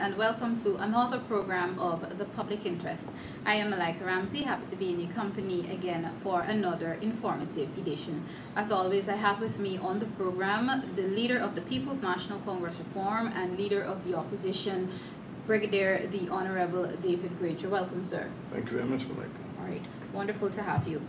and welcome to another program of The Public Interest. I am Malika Ramsey, happy to be in your company again for another informative edition. As always, I have with me on the program the leader of the People's National Congress Reform and leader of the opposition, Brigadier the Honorable David Granger. Welcome, sir. Thank you very much, Malika. All right, wonderful to have you.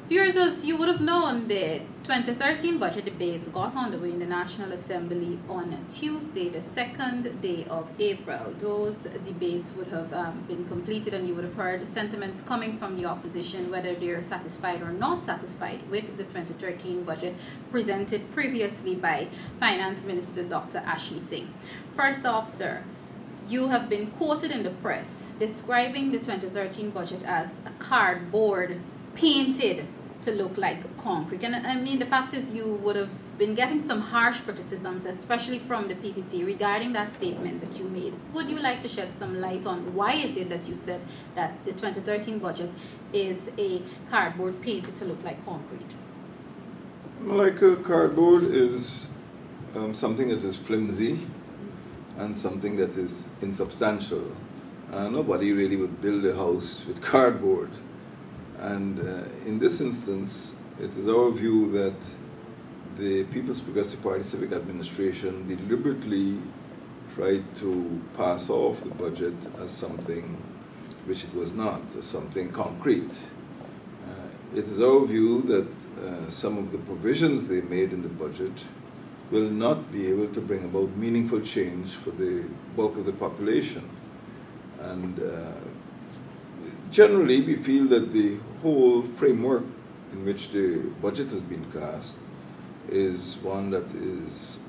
Viewers, as you would have known, the 2013 budget debates got underway in the National Assembly on Tuesday, the 2nd day of April. Those debates would have been completed, and you would have heard sentiments coming from the opposition, whether they're satisfied or not satisfied with the 2013 budget presented previously by Finance Minister Dr. Ashley Singh. First off, sir, you have been quoted in the press describing the 2013 budget as a cardboard painted to look like concrete. And I mean, the fact is you would have been getting some harsh criticisms, especially from the PPP, regarding that statement that you made. Would you like to shed some light on why is it that you said that the 2013 budget is a cardboard painted to look like concrete? Malika, cardboard is something that is flimsy and something that is insubstantial. Nobody really would build a house with cardboard. And in this instance, it is our view that the People's Progressive Party Civic Administration deliberately tried to pass off the budget as something which it was not, as something concrete. It is our view that some of the provisions they made in the budget will not be able to bring about meaningful change for the bulk of the population. And generally, we feel that the whole framework in which the budget has been cast is one that is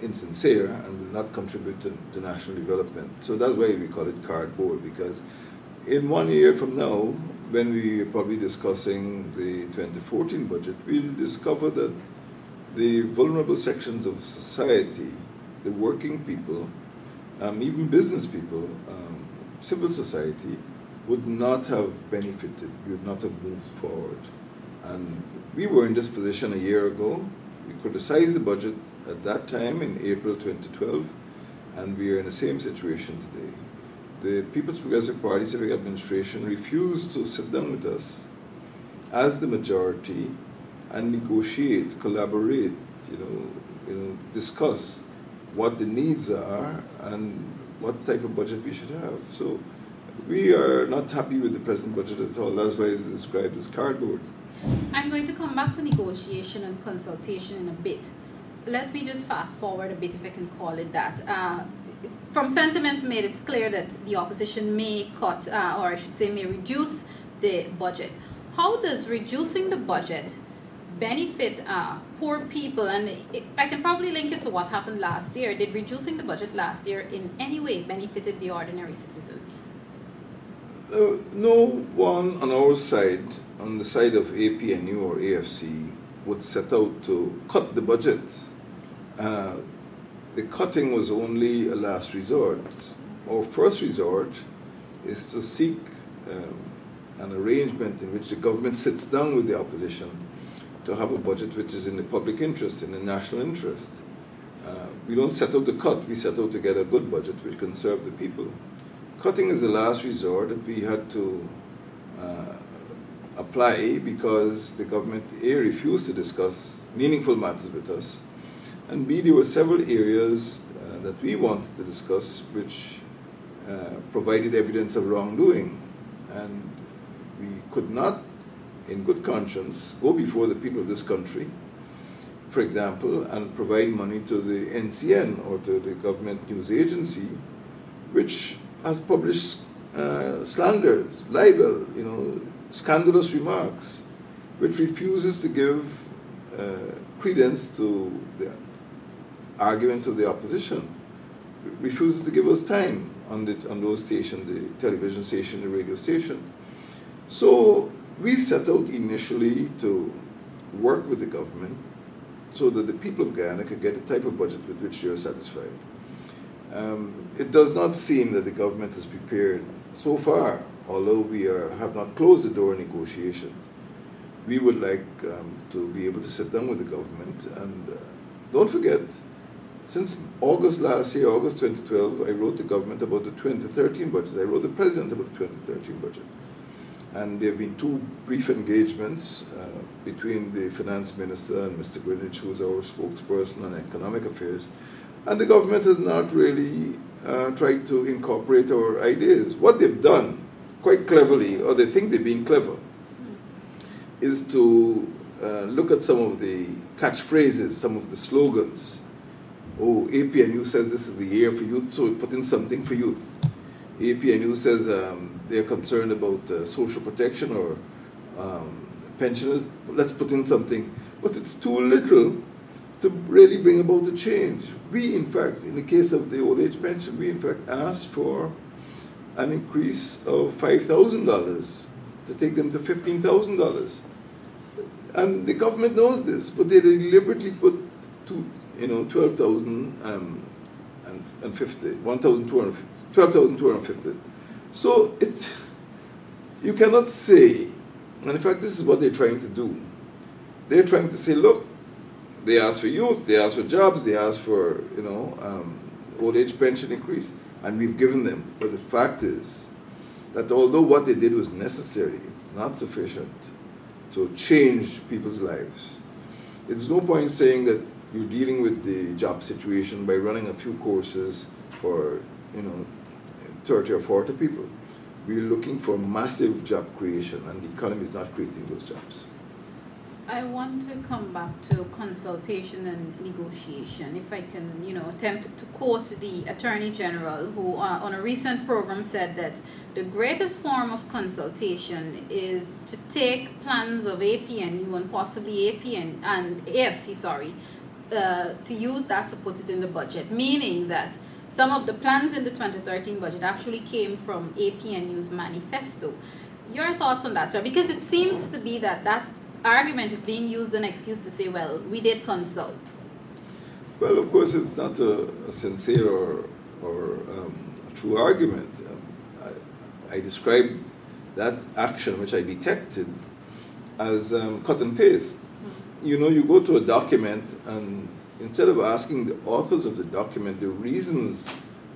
insincere and will not contribute to national development. So that's why we call it cardboard, because in 1 year from now, when we are probably discussing the 2014 budget, we'll discover that the vulnerable sections of society, the working people, even business people, civil society, would not have benefited, we would not have moved forward. And we were in this position a year ago. We criticized the budget at that time in April 2012, and we are in the same situation today. The People's Progressive Party Civic Administration refused to sit down with us as the majority and negotiate, collaborate, discuss what the needs are and what type of budget we should have. So we are not happy with the present budget at all. That's why it's described as cardboard. I'm going to come back to negotiation and consultation in a bit. Let me just fast forward a bit, if I can call it that. From sentiments made, it's clear that the opposition may cut, or I should say may reduce the budget. How does reducing the budget benefit poor people? And I can probably link it to what happened last year. Did reducing the budget last year in any way benefited the ordinary citizens? No one on our side, on the side of APNU or AFC, would set out to cut the budget. The cutting was only a last resort. Our first resort is to seek an arrangement in which the government sits down with the opposition to have a budget which is in the public interest, in the national interest. We don't set out to cut, we set out to get a good budget which can serve the people. Cutting is the last resort that we had to apply because the government, A, refused to discuss meaningful matters with us, and B, there were several areas that we wanted to discuss which provided evidence of wrongdoing. And we could not, in good conscience, go before the people of this country, for example, and provide money to the NCN or to the government news agency, which has published slanders, libel, scandalous remarks, which refuses to give credence to the arguments of the opposition, refuses to give us time on those stations, the television station, the radio station. So we set out initially to work with the government so that the people of Guyana could get the type of budget with which they are satisfied. It does not seem that the government is prepared so far, although we have not closed the door in negotiation. We would like to be able to sit down with the government, and don't forget, since August last year, August 2012, I wrote the government about the 2013 budget. I wrote the president about the 2013 budget. And there have been two brief engagements between the finance minister and Mr. Granger, who is our spokesperson on economic affairs. And the government has not really tried to incorporate our ideas. What they've done, quite cleverly, or they think they're being clever, is to look at some of the catchphrases, some of the slogans. Oh, APNU says this is the year for youth, so we put in something for youth. APNU says they're concerned about social protection or pensioners. Let's put in something. But it's too little to really bring about a change. We, in fact, in the case of the old age pension, we, in fact, asked for an increase of $5,000 to take them to $15,000. And the government knows this, but they deliberately put 12,250. So you cannot say, and in fact this is what they're trying to do. They're trying to say, look, they asked for youth, they asked for jobs, they asked for old age pension increase, and we've given them. But the fact is that although what they did was necessary, it's not sufficient to change people's lives. It's no point saying that you're dealing with the job situation by running a few courses for 30 or 40 people. We're looking for massive job creation, and the economy is not creating those jobs. I want to come back to consultation and negotiation. If I can, attempt to quote the Attorney General, who on a recent program said that the greatest form of consultation is to take plans of APNU and possibly AFC, to use that to put it in the budget, meaning that some of the plans in the 2013 budget actually came from APNU's manifesto. Your thoughts on that, sir? Because it seems to be that argument is being used as an excuse to say, well, we did consult. Well, of course, it's not a sincere or a true argument. I described that action, which I detected, as cut and paste. You go to a document, and instead of asking the authors of the document the reasons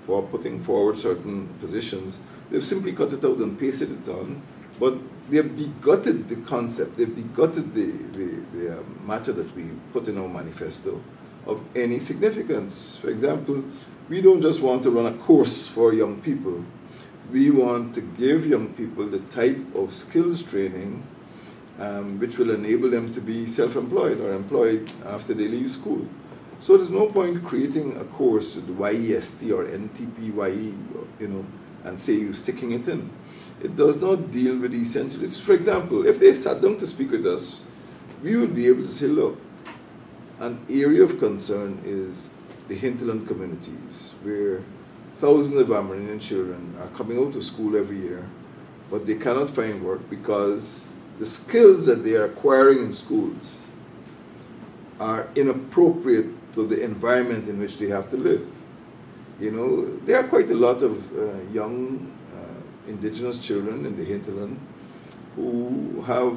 for putting forward certain positions, they've simply cut it out and pasted it on. But they have begutted the concept, they've begutted the matter that we put in our manifesto of any significance. For example, we don't just want to run a course for young people. We want to give young people the type of skills training which will enable them to be self-employed or employed after they leave school. So there's no point creating a course with YEST or NTPYE, and say you're sticking it in. It does not deal with the essentials. For example, if they sat down to speak with us, we would be able to say, look, an area of concern is the hinterland communities, where thousands of Amerindian children are coming out of school every year, but they cannot find work because the skills that they are acquiring in schools are inappropriate to the environment in which they have to live. There are quite a lot of young indigenous children in the hinterland who have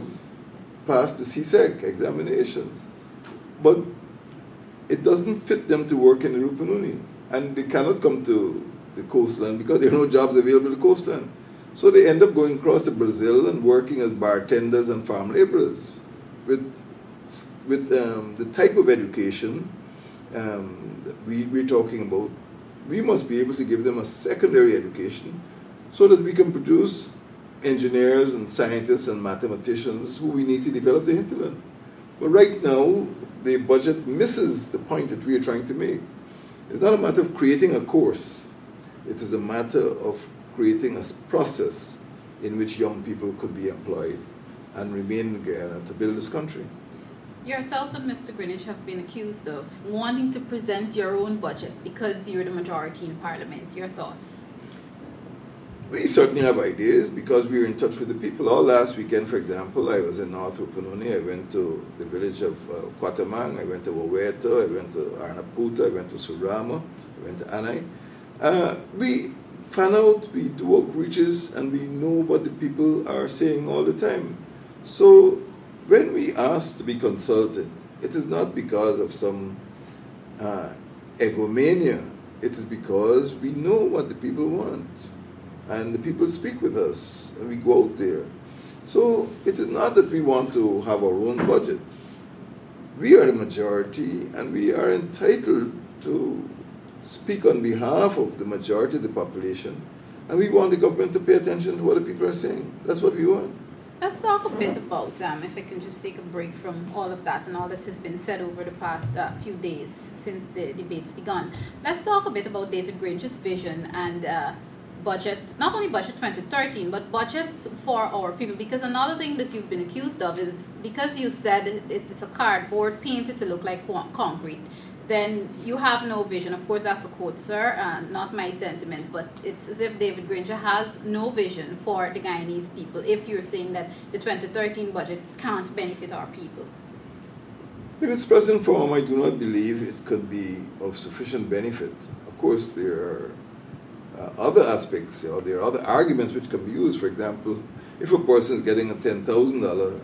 passed the CSEC examinations, but it doesn't fit them to work in the Rupununi, and they cannot come to the coastland because there are no jobs available in the coastland. So they end up going across to Brazil and working as bartenders and farm laborers. With the type of education that we're talking about, we must be able to give them a secondary education so that we can produce engineers and scientists and mathematicians who we need to develop the hinterland. But right now, the budget misses the point that we are trying to make. It's not a matter of creating a course. It is a matter of creating a process in which young people could be employed and remain in Guyana to build this country. Yourself and Mr. Greenwich have been accused of wanting to present your own budget because you're the majority in Parliament. Your thoughts? We certainly have ideas because we're in touch with the people. All last weekend, for example, I was in North Rupununi. I went to the village of Quatamang, I went to Waweto, I went to Arnaputa, I went to Surama, I went to Anai. We fan out, we do outreaches, and we know what the people are saying all the time. So when we ask to be consulted, it is not because of some egomania. It is because we know what the people want. And the people speak with us, and we go out there. So it is not that we want to have our own budget. We are the majority, and we are entitled to speak on behalf of the majority of the population. And we want the government to pay attention to what the people are saying. That's what we want. Let's talk a bit about, if I can just take a break from all of that and all that has been said over the past few days since the debates begun. Let's talk a bit about David Granger's vision and budget, not only budget 2013, but budgets for our people. Because another thing that you've been accused of is, because you said it's a cardboard painted to look like concrete, then you have no vision. Of course, that's a quote, sir, not my sentiments, but it's as if David Granger has no vision for the Guyanese people, if you're saying that the 2013 budget can't benefit our people. In its present form, I do not believe it could be of sufficient benefit. Of course, there are other aspects, there are other arguments which can be used. For example, if a person is getting a $10,000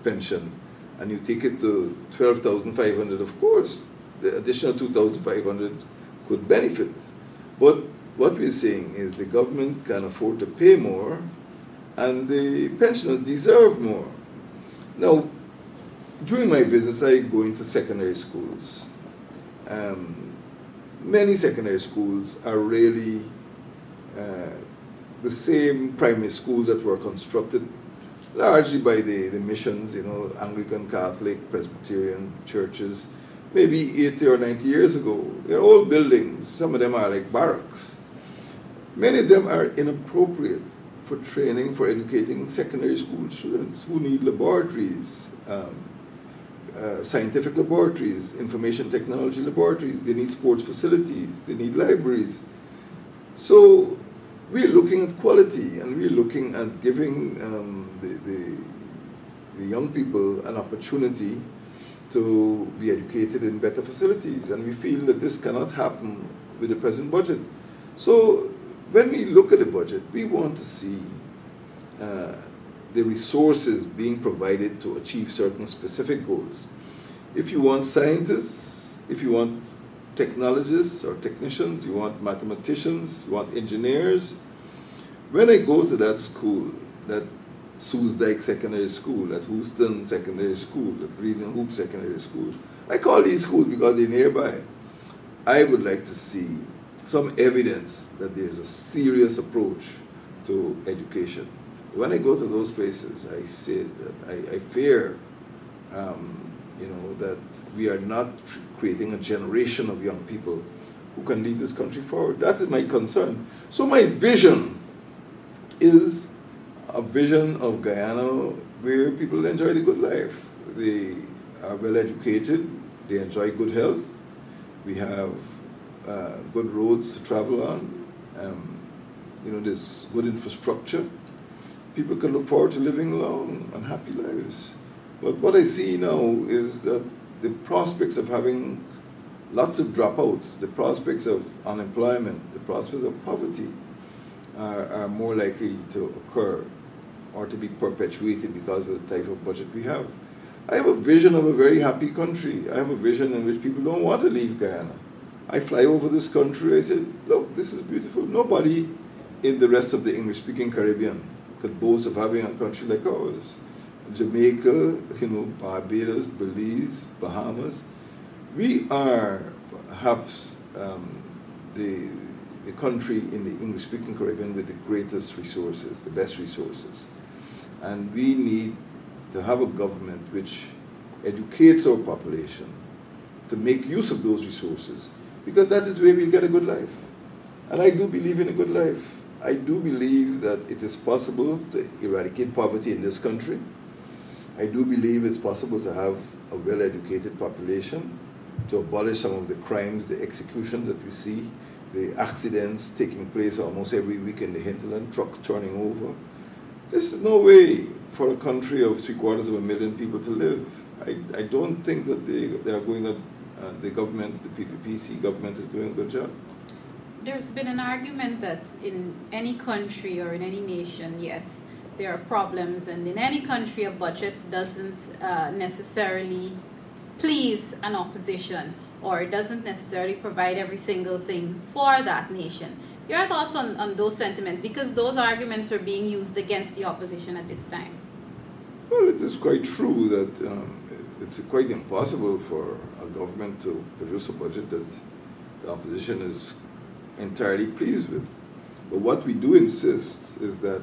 pension, and you take it to $12,500, of course, the additional $2,500 could benefit. But what we're saying is the government can afford to pay more, and the pensioners deserve more. Now, during my visits, I go into secondary schools. Many secondary schools are really the same primary schools that were constructed largely by the missions, Anglican, Catholic, Presbyterian churches, maybe 80 or 90 years ago. They're old buildings. Some of them are like barracks. Many of them are inappropriate for training, for educating secondary school students who need laboratories, scientific laboratories, information technology laboratories. They need sports facilities. They need libraries. So we're looking at quality, and we're looking at giving the young people an opportunity to be educated in better facilities, and we feel that this cannot happen with the present budget. So when we look at the budget, we want to see the resources being provided to achieve certain specific goals. If you want scientists, if you want technologists or technicians, you want mathematicians, you want engineers. When I go to that school, that Soesdijk Secondary School, that Houston Secondary School, that Reading Hoop Secondary School, I call these schools because they're nearby. I would like to see some evidence that there's a serious approach to education. When I go to those places, I say that I fear, that we are not creating a generation of young people who can lead this country forward. That is my concern. So my vision is a vision of Guyana where people enjoy the good life. They are well educated, they enjoy good health, we have good roads to travel on, there's good infrastructure. People can look forward to living long and happy lives. But what I see now is that the prospects of having lots of dropouts, the prospects of unemployment, the prospects of poverty are more likely to occur or to be perpetuated because of the type of budget we have. I have a vision of a very happy country. I have a vision in which people don't want to leave Guyana. I fly over this country, I say, look, this is beautiful. Nobody in the rest of the English-speaking Caribbean could boast of having a country like ours. Jamaica, Barbados, Belize, Bahamas. We are perhaps the country in the English-speaking Caribbean with the greatest resources, the best resources. And we need to have a government which educates our population to make use of those resources, because that is where we get a good life. And I do believe in a good life. I do believe that it is possible to eradicate poverty in this country. I do believe it's possible to have a well-educated population, to abolish some of the crimes, the executions that we see, the accidents taking place almost every week in the hinterland, trucks turning over. This is no way for a country of 750,000 people to live. I don't think that they are going the government, the PPPC government is doing a good job. There's been an argument that in any country or in any nation, yes, there are problems, and in any country a budget doesn't necessarily please an opposition or it doesn't necessarily provide every single thing for that nation. Your thoughts on those sentiments, because those arguments are being used against the opposition at this time? Well, it is quite true that it's quite impossible for a government to produce a budget that the opposition is entirely pleased with. But what we do insist is that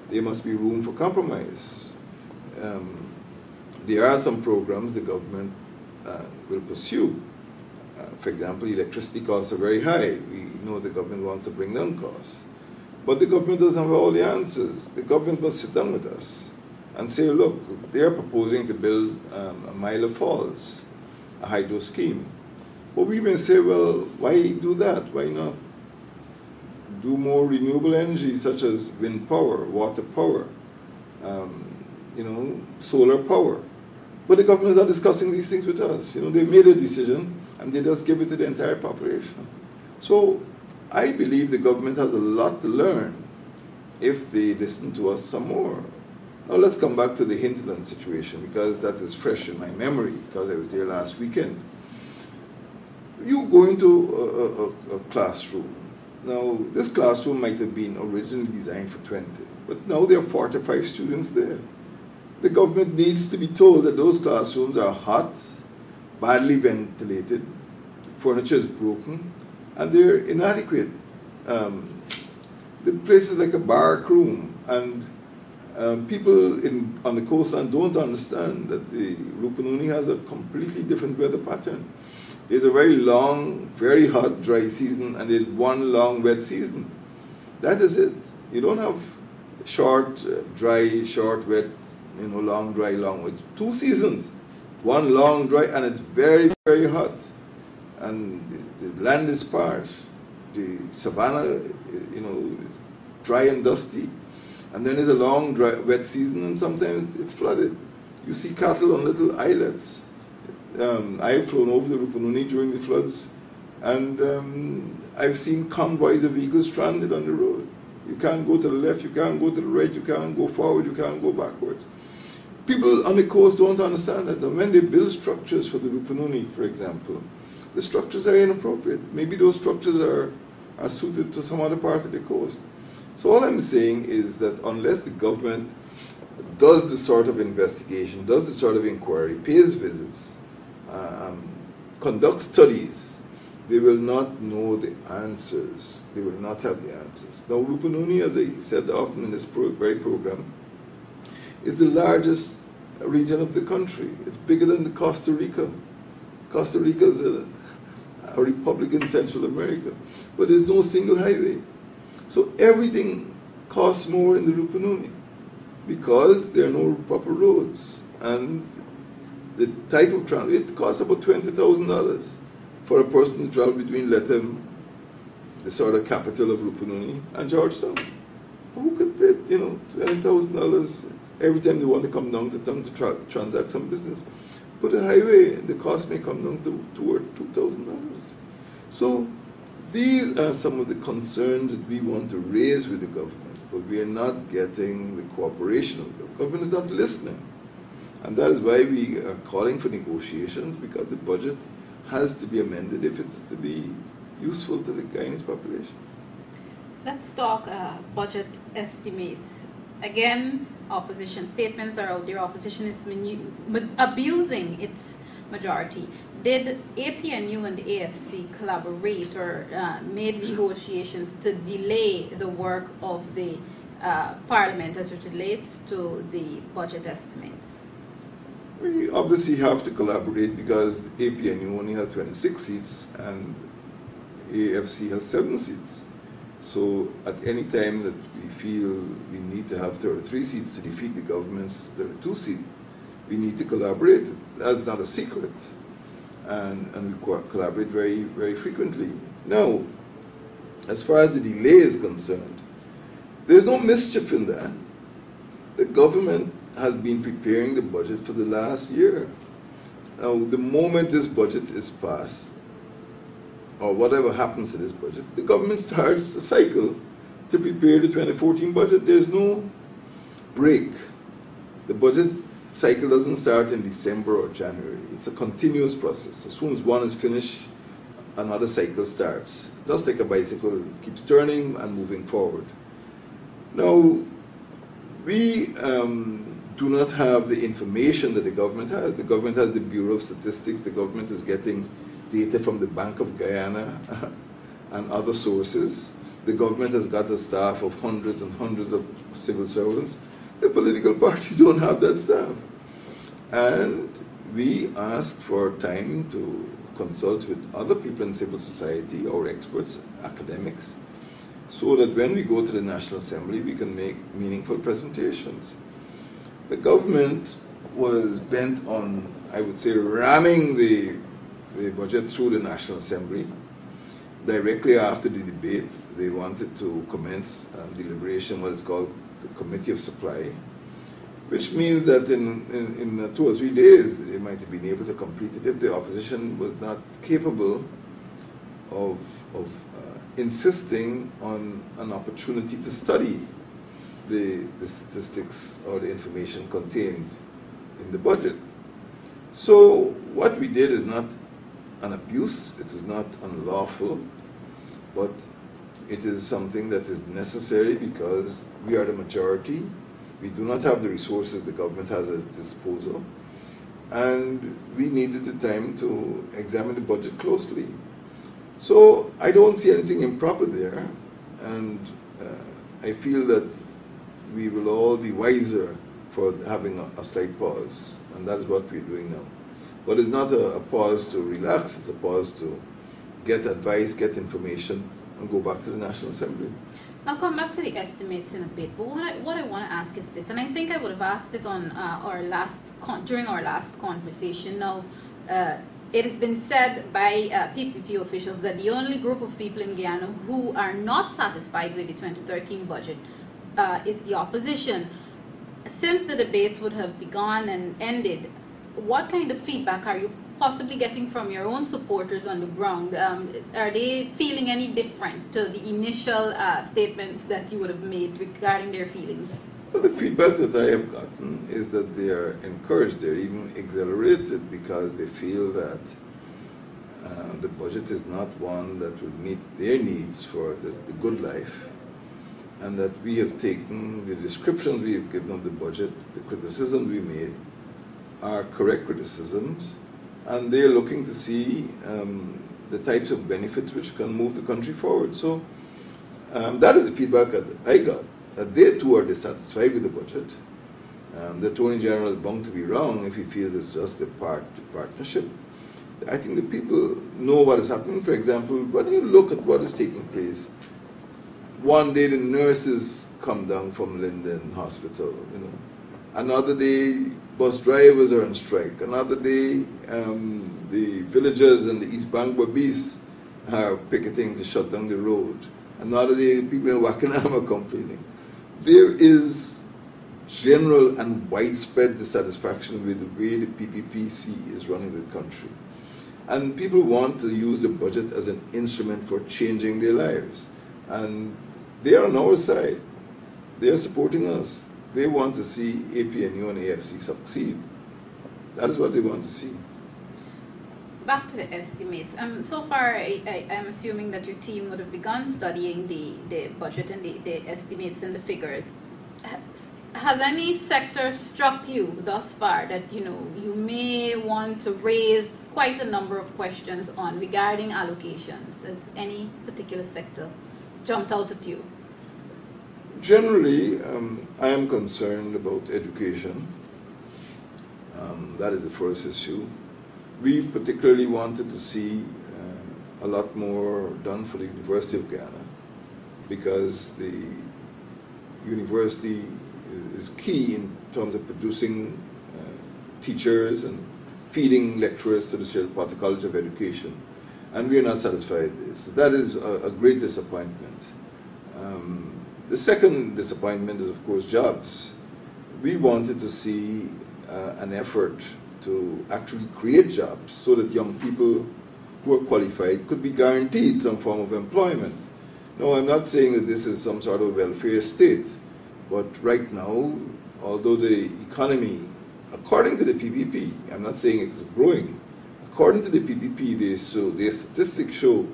there must be room for compromise. There are some programs the government will pursue. For example, electricity costs are very high. We know the government wants to bring down costs. But the government doesn't have all the answers. The government must sit down with us and say, look, they're proposing to build a mile of falls, a hydro scheme. But we may say, well, why do that? Why not do more renewable energy such as wind power, water power, solar power? But the government is not discussing these things with us. They made a decision and they just give it to the entire population. So I believe the government has a lot to learn if they listen to us some more. Now let's come back to the hinterland situation, because that is fresh in my memory, because I was there last weekend. You go into a classroom. Now, this classroom might have been originally designed for 20, but now there are 45 students there. The government needs to be told that those classrooms are hot, badly ventilated, furniture is broken, and they're inadequate. The place is like a barrack room, and people on the coastline don't understand that the Rupununi has a completely different weather pattern. There's a very long, very hot, dry season, and there's one long, wet season. That is it. You don't have short, dry, short, wet, long, dry, long wet. 2 seasons. One long, dry, and it's very, very hot. And the land is parched. The savanna, is dry and dusty. And then there's a long, dry, wet season, and sometimes it's flooded. You see cattle on little islets. I've flown over the Rupununi during the floods, and I've seen convoys of vehicles stranded on the road. You can't go to the left, you can't go to the right, you can't go forward, you can't go backward. People on the coast don't understand that. And when they build structures for the Rupununi, for example, the structures are inappropriate. Maybe those structures are suited to some other part of the coast. So all I'm saying is that unless the government does the sort of investigation, does the sort of inquiry, pays visits, conducts studies, they will not know the answers. They will not have the answers. Now, Rupununi, as I said often in this very program, is the largest region of the country. It's bigger than Costa Rica. Costa Rica is a republic in Central America, but there's no single highway. So everything costs more in the Rupununi because there are no proper roads. And the type of travel, it costs about $20,000 for a person to travel between Lethem, the sort of capital of Rupununi, and Georgetown. Who could pay, $20,000 every time they want to come down to town to transact some business? But a highway, the cost may come down to $2,000. So these are some of the concerns that we want to raise with the government, but we are not getting the cooperation of the government. The government is not listening. And that is why we are calling for negotiations, because the budget has to be amended if it is to be useful to the Guyanese population. Let's talk budget estimates. Again, opposition statements are out there. Opposition is abusing its majority. Did APNU and the AFC collaborate or made negotiations to delay the work of the Parliament as it relates to the budget estimates? We obviously have to collaborate because the APNU only has 26 seats and AFC has 7 seats. So at any time that we feel we need to have 33 seats to defeat the government's 32 seat, we need to collaborate. That's not a secret. And we collaborate very, very frequently. Now, as far as the delay is concerned, there's no mischief in that. The government has been preparing the budget for the last year. Now, the moment this budget is passed, or whatever happens to this budget, the government starts a cycle to prepare the 2014 budget. There's no break. The budget cycle doesn't start in December or January. It's a continuous process. As soon as one is finished, another cycle starts. Just like a bicycle, it keeps turning and moving forward. Now, we do not have the information that the government has. The government has the Bureau of Statistics. The government is getting data from the Bank of Guyana and other sources. The government has got a staff of hundreds and hundreds of civil servants. The political parties don't have that staff. And we ask for time to consult with other people in civil society, or experts, academics, so that when we go to the National Assembly, we can make meaningful presentations. The government was bent on, I would say, ramming the budget through the National Assembly. Directly after the debate, they wanted to commence deliberation, what is called the Committee of Supply, which means that in 2 or 3 days, they might have been able to complete it if the opposition was not capable of insisting on an opportunity to study the statistics or the information contained in the budget. So what we did is not an abuse, it is not unlawful, but it is something that is necessary because we are the majority. We do not have the resources the government has at its disposal, and we needed the time to examine the budget closely. So I don't see anything improper there, and I feel that we will all be wiser for having a slight pause, and that is what we're doing now. But it's not a pause to relax, it's a pause to get advice, get information, and go back to the National Assembly. I'll come back to the estimates in a bit, but what I want to ask is this, and I think I would have asked it on during our last conversation. Now, it has been said by PPP officials that the only group of people in Guyana who are not satisfied with the 2013 budget is the opposition. Since the debates would have begun and ended, what kind of feedback are you possibly getting from your own supporters on the ground? Are they feeling any different to the initial statements that you would have made regarding their feelings? Well, the feedback that I have gotten is that they are encouraged, they're even exhilarated because they feel that the budget is not one that would meet their needs for the good life, and that we have taken the descriptions we have given of the budget, the criticisms we made, are correct criticisms, and they're looking to see the types of benefits which can move the country forward. So that is the feedback that I got, that they too are dissatisfied with the budget. The Attorney General is bound to be wrong if he feels it's just a partnership. I think the people know what is happening. For example, when you look at what is taking place, one day the nurses come down from Linden Hospital, you know. Another day, bus drivers are on strike. Another day, the villagers in the East Bank Babis are picketing to shut down the road. Another day, people in Wakanam are complaining. There is general and widespread dissatisfaction with the way the PPPC is running the country. And people want to use the budget as an instrument for changing their lives. And they are on our side. They are supporting us. They want to see APNU and AFC succeed. That is what they want to see. Back to the estimates. So far, I'm assuming that your team would have begun studying the budget and the estimates and the figures. Has any sector struck you thus far that you may want to raise quite a number of questions on regarding allocations? Has any particular sector jumped out at you? Generally, I am concerned about education. That is the first issue. We particularly wanted to see a lot more done for the University of Guyana, because the university is key in terms of producing teachers and feeding lecturers to the Sierra Leone College of Education, and we are not satisfied with this. So that is a great disappointment. The second disappointment is, of course, jobs. We wanted to see an effort to actually create jobs so that young people who are qualified could be guaranteed some form of employment. No, I'm not saying that this is some sort of welfare state, but right now, although the economy, according to the PPP, I'm not saying it's growing, according to the PPP, their statistics show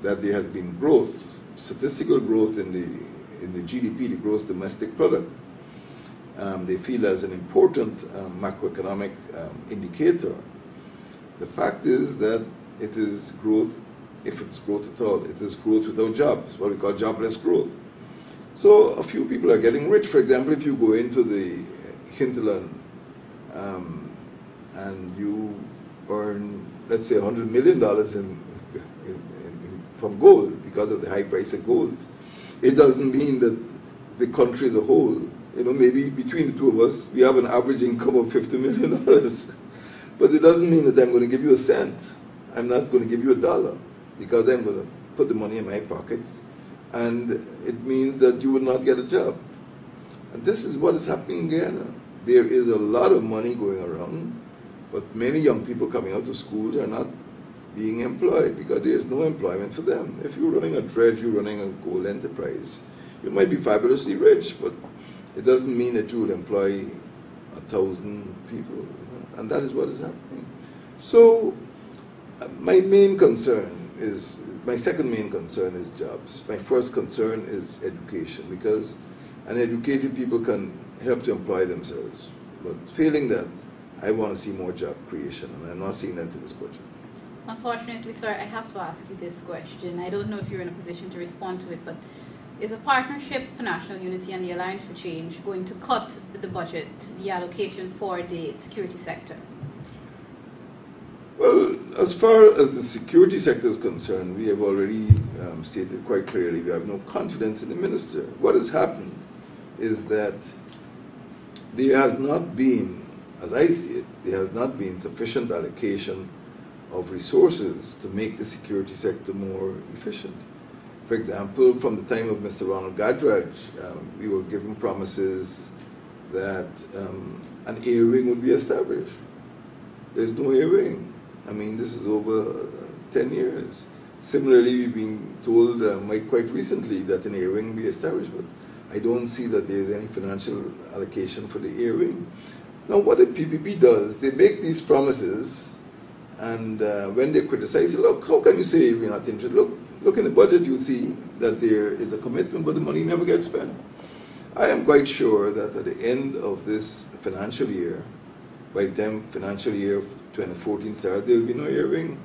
that there has been growth, statistical growth in the GDP, the gross domestic product. They feel as an important macroeconomic indicator. The fact is that it is growth, if it's growth at all, it is growth without jobs, what we call jobless growth. So a few people are getting rich. For example, if you go into the hinterland and you earn, let's say, $100 million from gold because of the high price of gold, it doesn't mean that the country as a whole, maybe between the two of us, we have an average income of $50 million. But it doesn't mean that I'm going to give you a cent. I'm not going to give you a dollar because I'm going to put the money in my pocket. And it means that you will not get a job. And this is what is happening in Guyana. There is a lot of money going around, but many young people coming out of schools are not being employed because there is no employment for them. If you're running a dredge, you're running a gold enterprise, you might be fabulously rich, but it doesn't mean that you will employ 1,000 people. And that is what is happening. So my second main concern is jobs. My first concern is education, because an educated people can help to employ themselves. But failing that, I want to see more job creation, and I'm not seeing that in this budget. Unfortunately, sir, I have to ask you this question. I don't know if you're in a position to respond to it, but is a partnership for national unity and the Alliance for Change going to cut the budget, the allocation for the security sector? Well, as far as the security sector is concerned, we have already stated quite clearly we have no confidence in the minister. What has happened is that there has not been, as I see it, there has not been sufficient allocation of resources to make the security sector more efficient. For example, from the time of Mr. Ronald Gadraj, we were given promises that an air wing would be established. There's no air wing. I mean, this is over 10 years. Similarly, we've been told quite recently that an air wing be established, but I don't see that there's any financial allocation for the air wing. Now, what the PPP does, they make these promises, and when they criticize, look, how can you say we're not interested? Look in the budget, you'll see that there is a commitment, but the money never gets spent. I am quite sure that at the end of this financial year, by the time financial year 2014 starts, there will be no air wing.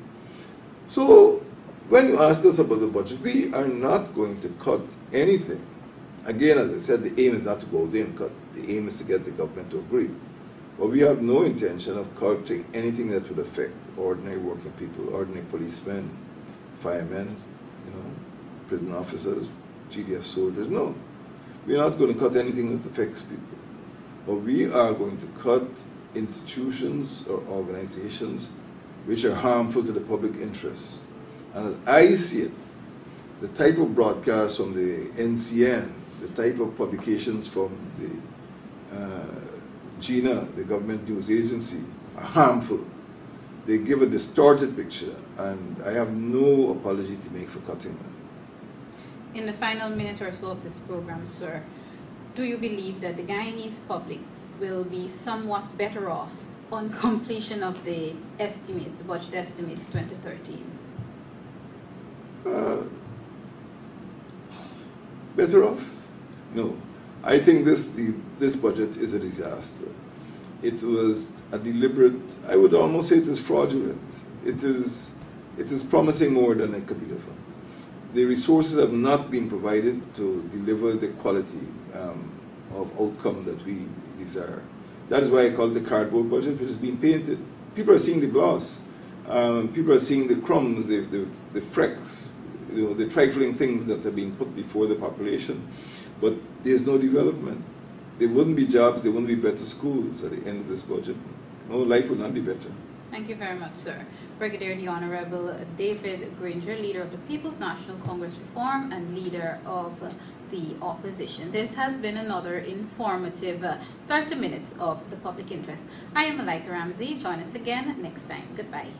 So when you ask us about the budget, we are not going to cut anything. Again, as I said, the aim is not to go there and cut. The aim is to get the government to agree. But we have no intention of cutting anything that would affect ordinary working people, ordinary policemen, firemen, prison officers, GDF soldiers. No, we're not going to cut anything that affects people. But we are going to cut institutions or organizations which are harmful to the public interest. And as I see it, the type of broadcasts from the NCN, the type of publications from the GINA, the government news agency, are harmful. They give a distorted picture, and I have no apology to make for cutting them. In the final minute or so of this program, sir, do you believe that the Guyanese public will be somewhat better off on completion of the estimates, the budget estimates 2013? Better off? No. I think this budget is a disaster. It was a deliberate, I would almost say it is fraudulent. It is promising more than it could deliver. The resources have not been provided to deliver the quality of outcome that we desire. That is why I call it the cardboard budget, which has been painted. People are seeing the gloss. People are seeing the crumbs, the frecks, the trifling things that have been put before the population. But there's no development. There wouldn't be jobs, there wouldn't be better schools at the end of this budget. No, life would not be better. Thank you very much, sir. Brigadier the Honorable David Granger, leader of the People's National Congress Reform and leader of the opposition. This has been another informative 30 minutes of the public interest. I am Malika Ramsey. Join us again next time. Goodbye.